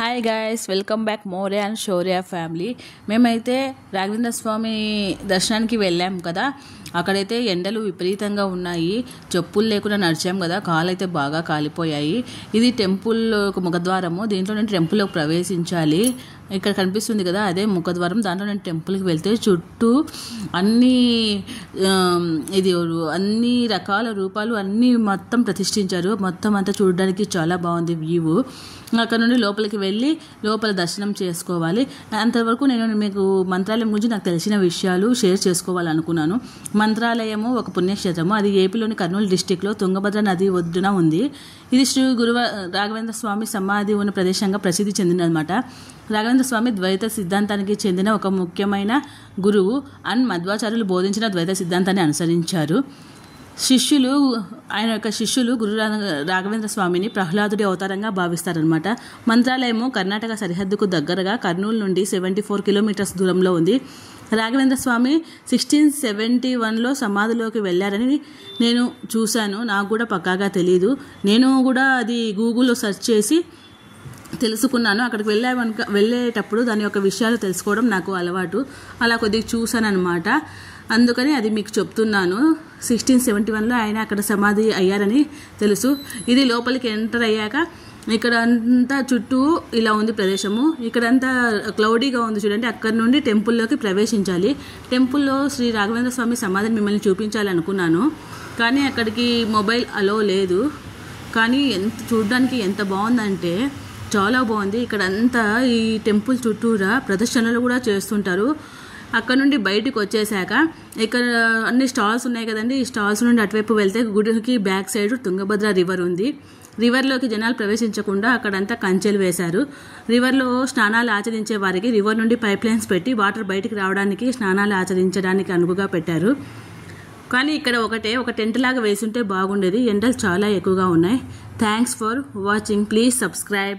Hi guys, welcome back Mourya and Shaurya family. మేమైతే రాఘవేంద్ర స్వామి దర్శనానికి వెళ్ళాం కదా, అక్కడైతే ఎండలు విపరీతంగా ఉన్నాయి. చెప్పులు లేకుండా నడిచాం కదా, కాళ్ళు అయితే బాగా కాలిపోయాయి. ఇది టెంపుల్ ఒక ముఖద్వారము, దీంట్లో నేను టెంపుల్లోకి ప్రవేశించాలి. ఇక్కడ కనిపిస్తుంది కదా, అదే ముఖద్వారం. దాంట్లో నేను టెంపుల్కి వెళ్తే చుట్టూ అన్ని అన్ని రకాల రూపాలు అన్నీ మొత్తం ప్రతిష్ఠించారు. మొత్తం అంతా చూడడానికి చాలా బాగుంది వ్యూ. అక్కడ నుండి లోపలికి వెళ్ళి లోపల దర్శనం చేసుకోవాలి. అంతవరకు నేను మీకు మంత్రాలయం గురించి నాకు తెలిసిన విషయాలు షేర్ చేసుకోవాలనుకున్నాను. మంత్రాలయము ఒక పుణ్యక్షేత్రము. అది ఏపీలోని కర్నూలు డిస్టిక్లో తుంగభద్ర నది ఒడ్డున ఉంది. ఇది శ్రీ రాఘవేంద్ర స్వామి సమాధి ఉన్న ప్రదేశంగా ప్రసిద్ధి చెందినదన్నమాట. రాఘవేంద్ర స్వామి ద్వైత సిద్ధాంతానికి చెందిన ఒక ముఖ్యమైన గురువు అండ్ మధ్వాచార్యులు బోధించిన ద్వైత సిద్ధాంతాన్ని అనుసరించారు. ఆయన యొక్క శిష్యులు గురు రాఘవేంద్ర స్వామిని ప్రహ్లాదుడి అవతారంగా భావిస్తారనమాట. మంత్రాలయము కర్ణాటక సరిహద్దుకు దగ్గరగా కర్నూలు నుండి 74 కిలోమీటర్స్ దూరంలో ఉంది. రాఘవేంద్ర స్వామి 1671లో సమాధిలోకి వెళ్ళారని నేను చూశాను. నాకు కూడా పక్కాగా తెలియదు. నేను కూడా అది గూగుల్లో సెర్చ్ చేసి తెలుసుకున్నాను. అక్కడికి వెళ్ళేటప్పుడు దాని యొక్క విషయాలు తెలుసుకోవడం నాకు అలవాటు. అలా కొద్దిగా చూశాను అనమాట. అందుకని అది మీకు చెప్తున్నాను. 1671లో ఆయన అక్కడ సమాధి అయ్యారని తెలుసు. ఇది లోపలికి ఎంటర్ అయ్యాక ఇక్కడ అంతా చుట్టూ ఇలా ఉంది ప్రదేశము. ఇక్కడంతా క్లౌడీగా ఉంది చూడండి. అక్కడ నుండి టెంపుల్లోకి ప్రవేశించాలి. టెంపుల్లో శ్రీ రాఘవేంద్ర స్వామి సమాధిని మిమ్మల్ని చూపించాలనుకున్నాను, కానీ అక్కడికి మొబైల్ అలో లేదు. కానీ చూడడానికి ఎంత బాగుందంటే చాలా బాగుంది. ఇక్కడ అంతా ఈ టెంపుల్ చుట్టూరా ప్రదర్శనలు కూడా చేస్తుంటారు. అక్కడ నుండి బయటకు వచ్చేసాక ఇక్కడ అన్ని స్టాల్స్ ఉన్నాయి కదండి. ఈ స్టాల్స్ నుండి అటువైపు వెళ్తే గుడికి బ్యాక్ సైడ్ తుంగభద్ర రివర్ ఉంది. రివర్లోకి జనాలు ప్రవేశించకుండా అక్కడంతా కంచెలు వేశారు. రివర్లో స్నానాలు ఆచరించే వారికి రివర్ నుండి పైప్ లైన్స్ పెట్టి వాటర్ బయటికి రావడానికి, స్నానాలు ఆచరించడానికి అనువుగా పెట్టారు. కానీ ఇక్కడ ఒక టెంట్ లాగా వేసుంటే బాగుండేది. ఎండలు చాలా ఎక్కువగా ఉన్నాయి. Thanks for watching. Please subscribe.